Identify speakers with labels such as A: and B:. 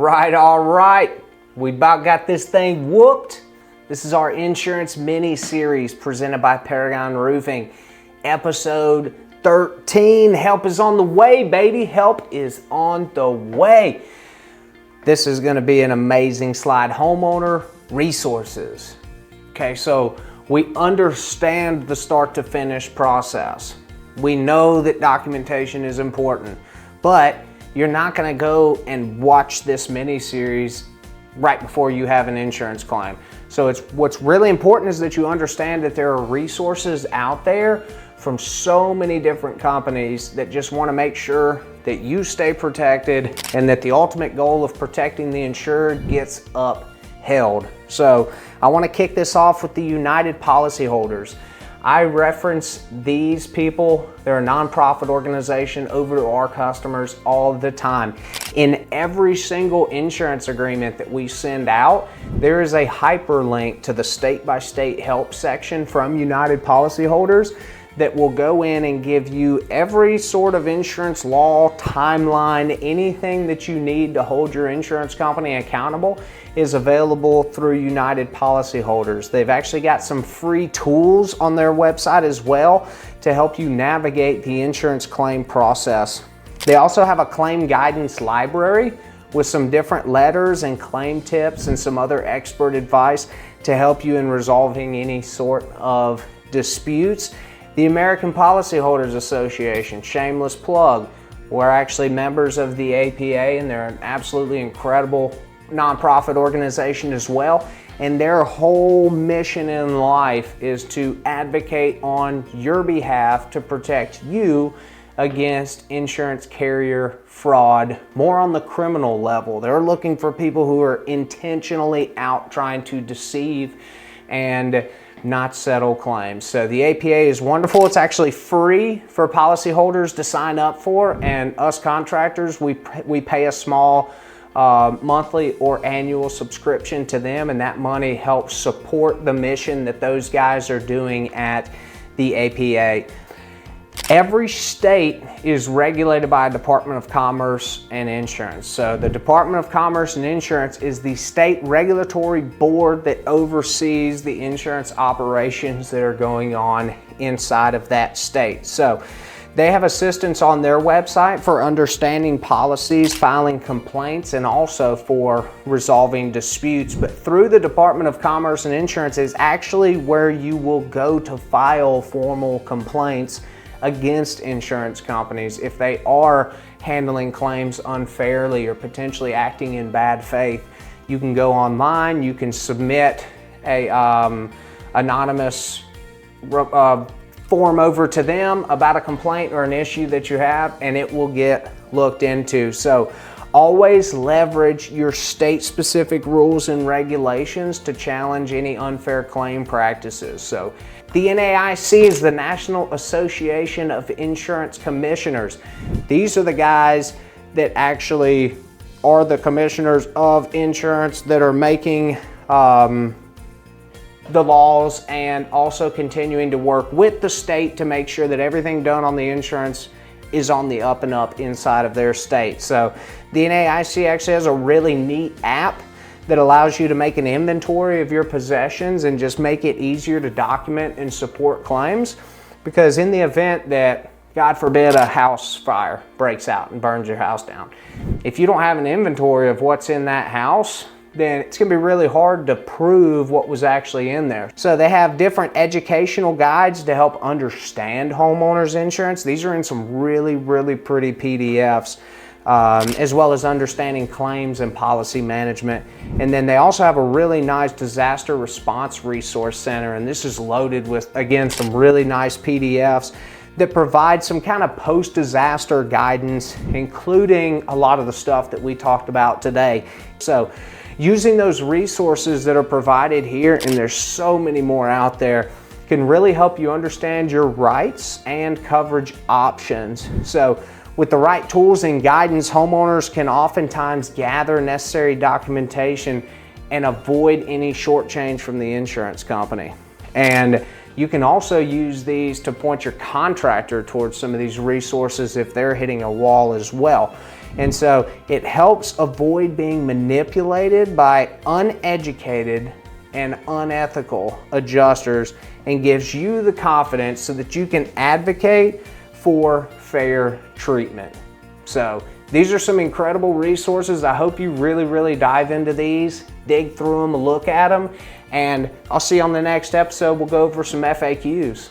A: All right. We about got this thing whooped. This is our insurance mini-series presented by Paragon Roofing. Episode 13. Help is on the way, baby. Help is on the way. This is going to be an amazing slide. Homeowner resources. Okay, so we understand the start to finish process. We know that documentation is important, but you're not going to go and watch this mini-series right before you have an insurance claim. So what's really important is that you understand that there are resources out there from so many different companies that just want to make sure that you stay protected and that the ultimate goal of protecting the insured gets upheld. So I want to kick this off with the United Policyholders. I reference these people. They're a nonprofit organization over to our customers all the time. In every single insurance agreement that we send out, there is a hyperlink to the state-by-state help section from United Policyholders that will go in and give you every sort of insurance law, timeline, anything that you need to hold your insurance company accountable is available through United Policyholders. They've actually got some free tools on their website as well to help you navigate the insurance claim process. They also have a claim guidance library with some different letters and claim tips and some other expert advice to help you in resolving any sort of disputes. The American Policyholders Association, shameless plug. We're actually members of the APA and they're an absolutely incredible nonprofit organization as well. And their whole mission in life is to advocate on your behalf to protect you against insurance carrier fraud, more on the criminal level. They're looking for people who are intentionally out trying to deceive and not settle claims. So the APA is wonderful. It's actually free for policyholders to sign up for, and us contractors, we pay a small monthly or annual subscription to them, and that money helps support the mission that those guys are doing at the APA. Every state is regulated by a Department of Commerce and Insurance. So the Department of Commerce and Insurance is the state regulatory board that oversees the insurance operations that are going on inside of that state. So they have assistance on their website for understanding policies, filing complaints, and also for resolving disputes. But through the Department of Commerce and Insurance is actually where you will go to file formal complaints against insurance companies if they are handling claims unfairly or potentially acting in bad faith. You can go online, you can submit a anonymous form over to them about a complaint or an issue that you have, and it will get looked into. So always leverage your state-specific rules and regulations to challenge any unfair claim practices. So the NAIC is the National Association of Insurance Commissioners. These are the guys that actually are the commissioners of insurance that are making the laws and also continuing to work with the state to make sure that everything done on the insurance is on the up and up inside of their state. So the NAIC actually has a really neat app that allows you to make an inventory of your possessions and just make it easier to document and support claims. Because in the event that, God forbid, a house fire breaks out and burns your house down, if you don't have an inventory of what's in that house, then it's gonna be really hard to prove what was actually in there. So they have different educational guides to help understand homeowners insurance. These are in some really, really pretty PDFs, as well as understanding claims and policy management. And then they also have a really nice disaster response resource center. And this is loaded with, again, some really nice PDFs that provide some kind of post-disaster guidance, including a lot of the stuff that we talked about today. So using those resources that are provided here, and there's so many more out there, can really help you understand your rights and coverage options. So with the right tools and guidance, homeowners can oftentimes gather necessary documentation and avoid any shortchange from the insurance company. And you can also use these to point your contractor towards some of these resources if they're hitting a wall as well. And so it helps avoid being manipulated by uneducated and unethical adjusters and gives you the confidence so that you can advocate for fair treatment. So these are some incredible resources. I hope you really dive into these, dig through them, look at them, and I'll see you on the next episode. We'll go over some FAQs.